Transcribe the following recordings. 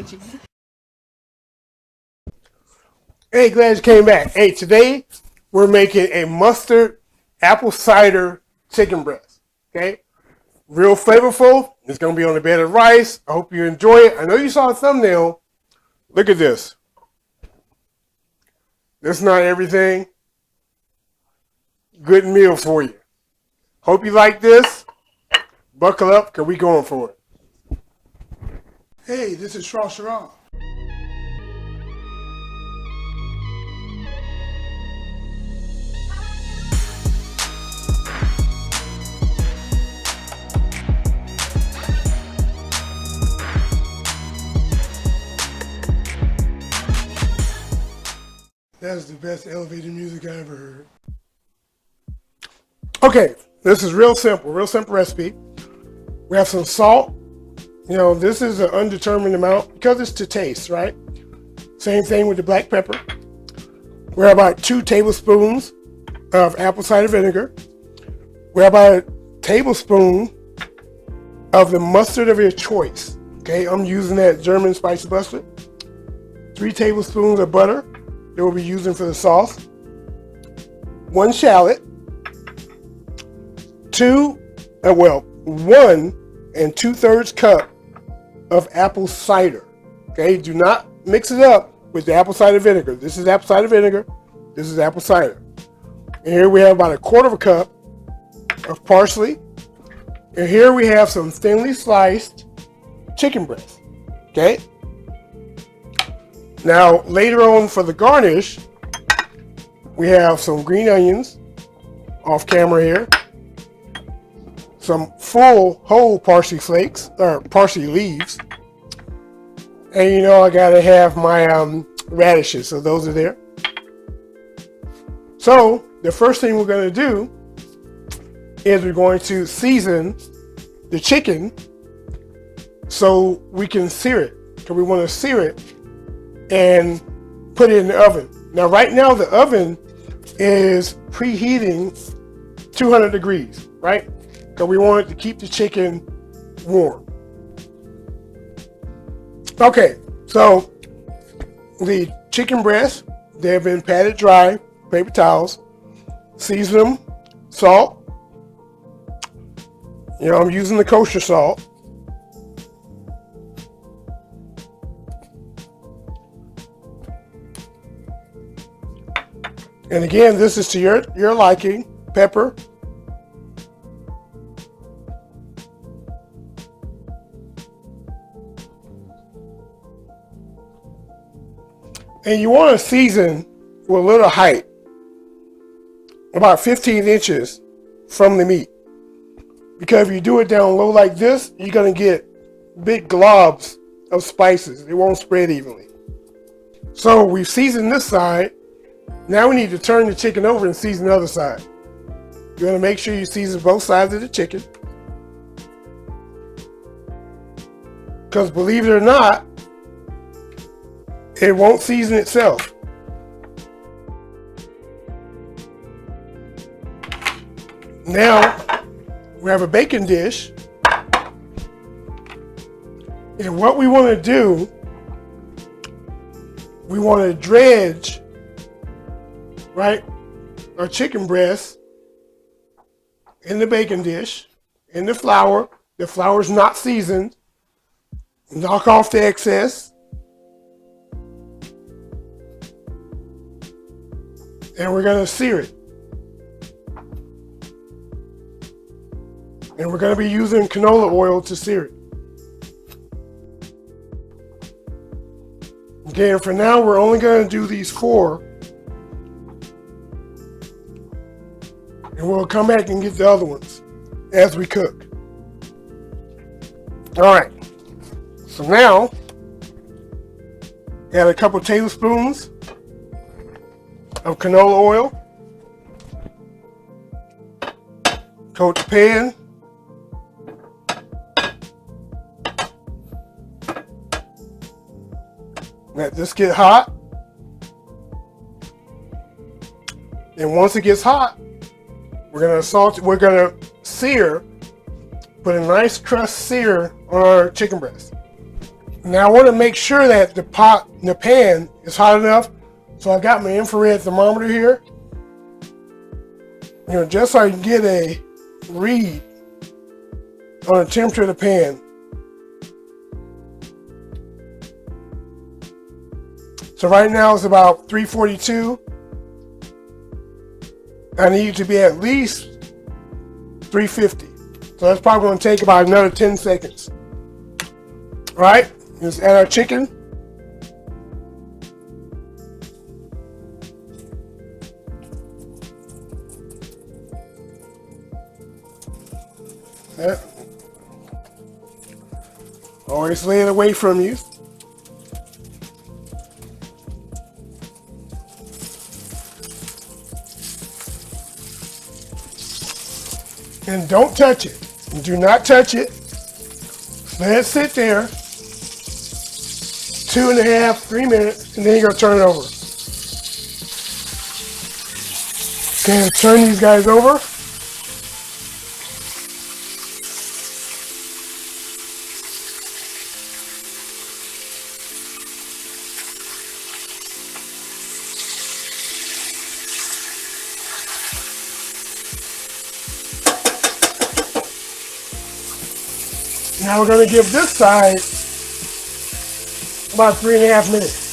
with you. Hey, glad you came back. Hey, today we're making a mustard apple cider chicken breast. Okay? Real flavorful. It's going to be on a bed of rice. I hope you enjoy it. I know you saw a thumbnail. Look at this. This is not everything. Good meal for you. Hope you like this. Buckle up, because we going for it. Hey, this is Shrashira. That's the best elevator music I ever heard. Okay, this is real simple recipe. We have some salt. You know, this is an undetermined amount because it's to taste, right? Same thing with the black pepper. We have about 2 tablespoons of apple cider vinegar. We have about a tablespoon of the mustard of your choice. Okay, I'm using that German spicy mustard. 3 tablespoons of butter that we'll be using for the sauce. 1 shallot. 1 2/3 cup of apple cider. Okay, do not mix it up with the apple cider vinegar. This is apple cider vinegar. This is apple cider. And here we have about 1/4 cup of parsley. And here we have some thinly sliced chicken breast. Okay. Now, later on for the garnish, we have some green onions off camera here. Some full whole parsley flakes, or parsley leaves. And you know I gotta have my radishes, so those are there. So, the first thing we're gonna do is we're going to season the chicken so we can sear it. Because we want to sear it and put it in the oven. Now right now the oven is preheating 200 degrees, right? Because we want it to keep the chicken warm. Okay, so the chicken breasts, they have been patted dry, paper towels, season them, salt. You know, I'm using the kosher salt. And again, this is to your liking. Pepper. And you want to season with a little height, about 15 inches from the meat. Because if you do it down low like this, you're going to get big globs of spices. It won't spread evenly. So we've seasoned this side. Now we need to turn the chicken over and season the other side. You're going to make sure you season both sides of the chicken. Because believe it or not, it won't season itself. Now we have a baking dish. And what we want to do, we want to dredge, right, our chicken breast in the baking dish, in the flour. The flour's not seasoned. Knock off the excess. And we're going to sear it. And we're going to be using canola oil to sear it. Okay, and for now, we're only going to do these 4. And we'll come back and get the other ones as we cook. All right. So now, add a couple tablespoons of canola oil. Coat the pan. Let this get hot. And once it gets hot, we're gonna sear, put a nice crust sear on our chicken breast. Now I want to make sure that the pan is hot enough. So I got my infrared thermometer here. You know, just so I can get a read on the temperature of the pan. So right now it's about 342. I need it to be at least 350. So that's probably going to take about another 10 seconds. All right, let's add our chicken. Yeah. Always lay it away from you. And don't touch it. Do not touch it. Let it sit there 2.5, 3 minutes, and then you're going to turn it over. Okay, turn these guys over. Now we're going to give this side about 3.5 minutes.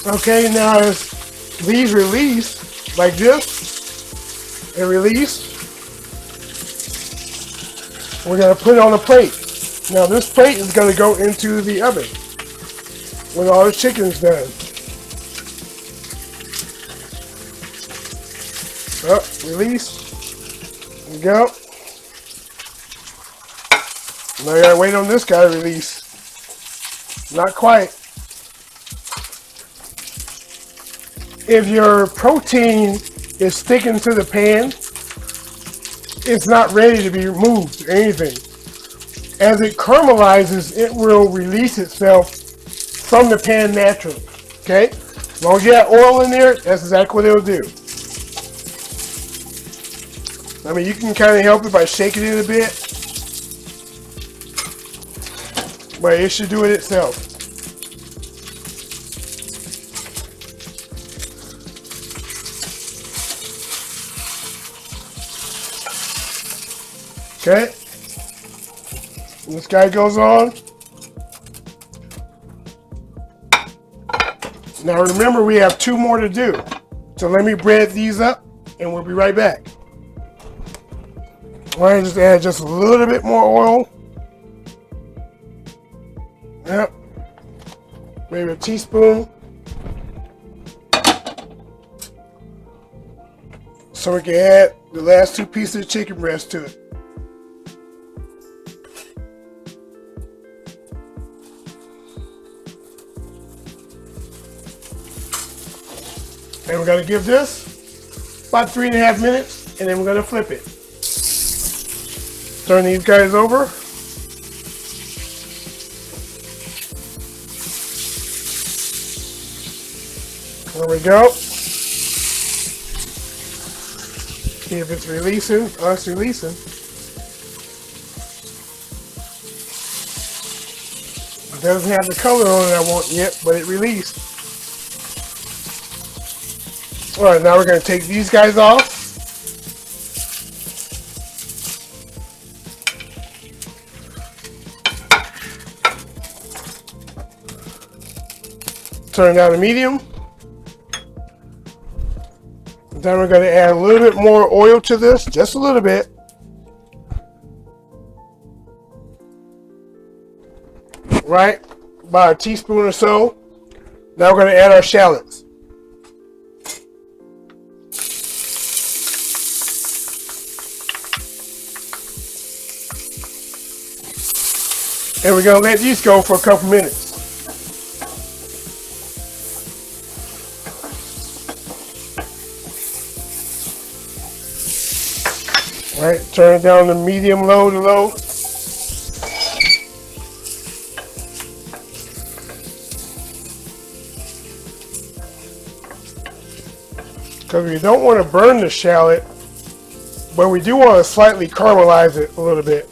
Okay, now as these release like this, and release, we're going to put it on a plate. Now this plate is going to go into the oven when all the chicken's done. Oh, release. There we go. Now I gotta wait on this guy to release. Not quite. If your protein is sticking to the pan, it's not ready to be removed or anything. As it caramelizes, it will release itself from the pan naturally. Okay? As long as you have oil in there, that's exactly what it'll do. I mean, you can kind of help it by shaking it a bit, but it should do it itself. Okay, this guy goes on. Now remember, we have 2 more to do. So let me bread these up and we'll be right back. All right, just add just a little bit more oil. Yep. Maybe a teaspoon. So we can add the last 2 pieces of chicken breast to it. And we're going to give this about 3.5 minutes, and then we're going to flip it. Turn these guys over. There we go. See if it's releasing. Oh, it's releasing. It doesn't have the color on it I want yet, but it released. Alright, now we're going to take these guys off. Turn down to medium. Then we're going to add a little bit more oil to this, just a little bit. Right, about a teaspoon or so. Now we're going to add our shallots. And we're going to let these go for a couple minutes. All right, turn it down to medium low to low. Because we don't want to burn the shallot, but we do want to slightly caramelize it a little bit.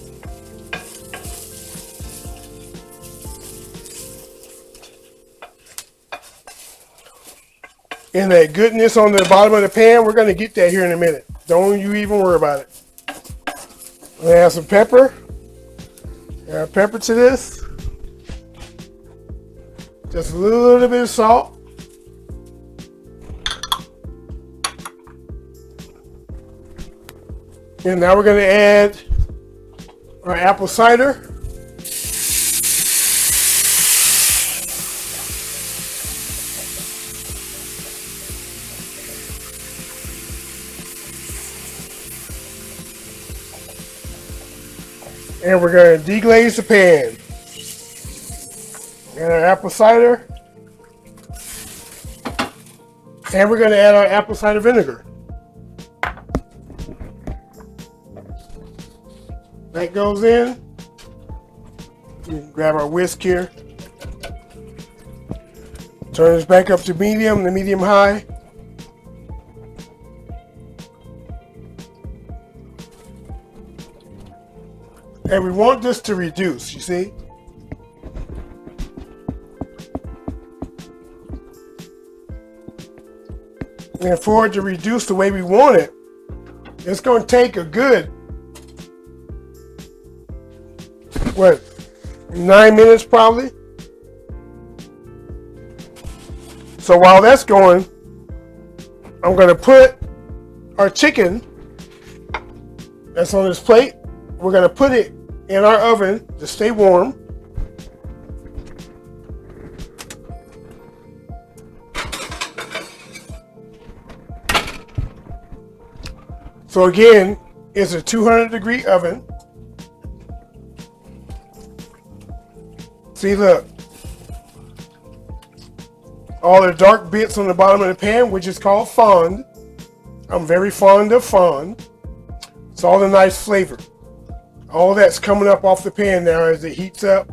And that goodness on the bottom of the pan, we're going to get that here in a minute. Don't you even worry about it. I'm going to add some pepper. Add pepper to this. Just a little bit of salt. And now we're going to add our apple cider. And we're going to deglaze the pan. And our apple cider. And we're going to add our apple cider vinegar. That goes in. We can grab our whisk here. Turn this back up to medium, the medium high. And we want this to reduce, you see? And for it to reduce the way we want it, it's going to take a good, 9 minutes probably? So while that's going, I'm going to put our chicken that's on this plate, we're going to put it in our oven to stay warm. So again, it's a 200-degree oven. See, look. All the dark bits on the bottom of the pan, which is called fond. I'm very fond of fond. It's all the nice flavor. All that's coming up off the pan now as it heats up.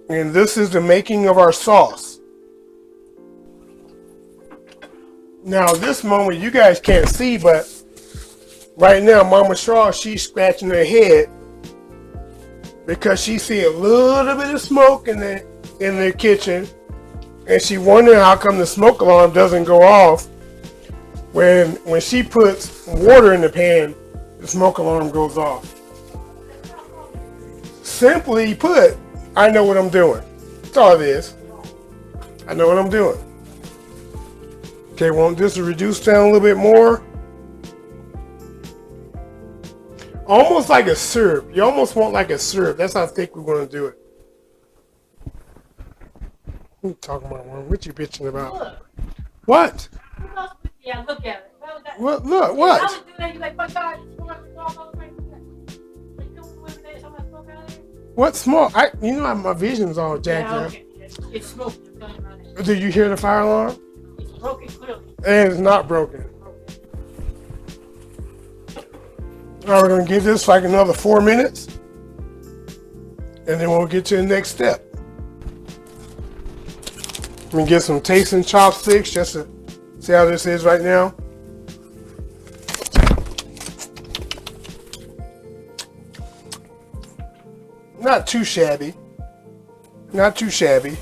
And this is the making of our sauce. Now this moment you guys can't see, but right now Mama Shaw, she's scratching her head because she see a little bit of smoke in the kitchen, and she wondering how come the smoke alarm doesn't go off when she puts water in the pan. The smoke alarm goes off. Simply put, I know what I'm doing. That's all it is. I know what I'm doing. Okay, want this to reduce down a little bit more. Almost like a syrup. You almost want like a syrup. That's how thick we're going to do it. What are you talking about, Warren? What you bitching about? Look. What? Yeah, look at it. What? Look, what? I was doing that, you like, but God, What smoke? You know my vision's all jacked up. okay. It's smoke. Did you hear the fire alarm? It's broken clearly. And it's not broken. All right, we're going to give this like another 4 minutes. And then we'll get to the next step. Let me get some tasting chopsticks just to see how this is right now. Not too shabby. Not too shabby.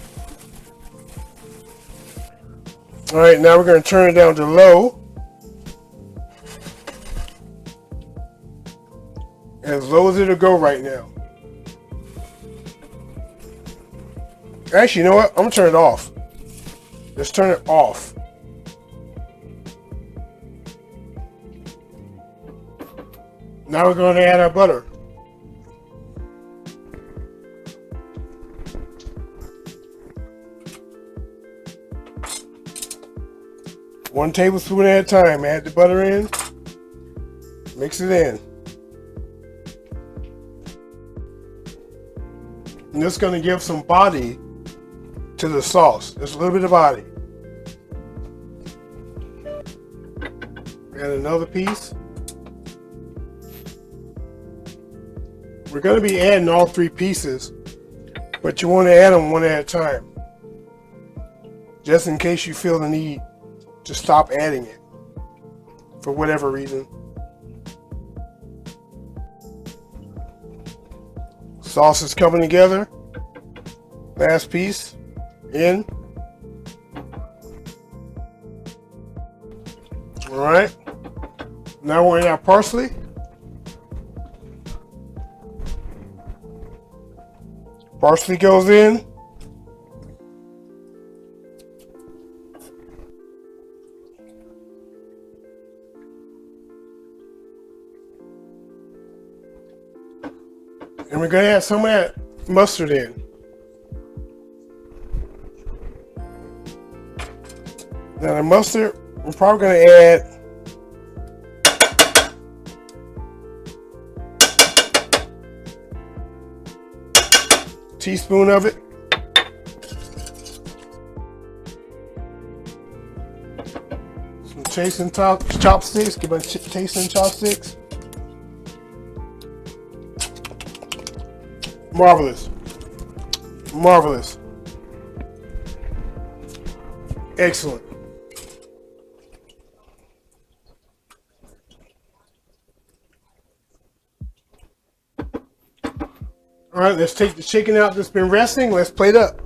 All right, now we're going to turn it down to low. As low as it'll go right now. Actually, you know what? I'm going to turn it off. Just turn it off. Now we're going to add our butter. One tablespoon at a time. Add the butter in. Mix it in. And this is going to give some body to the sauce. Just a little bit of body. Add another piece. We're going to be adding all 3 pieces, but you want to add them one at a time. Just in case you feel the need to stop adding it for whatever reason. Sauce is coming together. Last piece in. All right. Now we're in our parsley. Parsley goes in. And we're going to add some of that mustard in. Now the mustard, we're probably going to add a teaspoon of it. Some tasting chopsticks, give us tasting chopsticks. Marvelous. Marvelous. Excellent. All right, let's take the chicken out that's been resting. Let's plate up.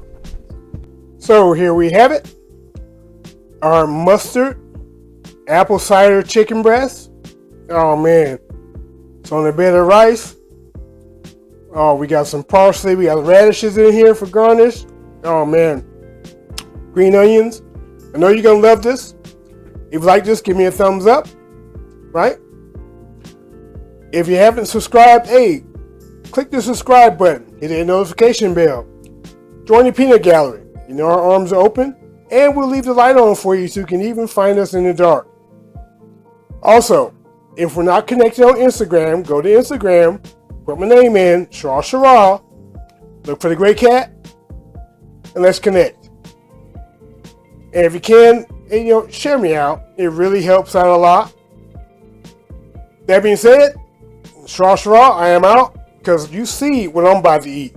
So here we have it. Our mustard, apple cider chicken breast. Oh man. It's on a bed of rice. Oh, we got some parsley. We got radishes in here for garnish. Oh, man. Green onions. I know you're going to love this. If you like this, give me a thumbs up. Right? If you haven't subscribed, hey, click the subscribe button. Hit that notification bell. Join the peanut gallery. You know our arms are open. And we'll leave the light on for you so you can even find us in the dark. Also, if we're not connected on Instagram, go to Instagram. Put my name in, Shrashira. Look for the gray cat, and let's connect. And if you can, share me out. It really helps out a lot. That being said, Shrashira, I am out because you see what I'm about to eat.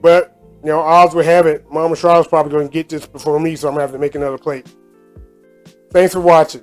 But odds would have it, Mama Shra's probably going to get this before me, so I'm going to have to make another plate. Thanks for watching.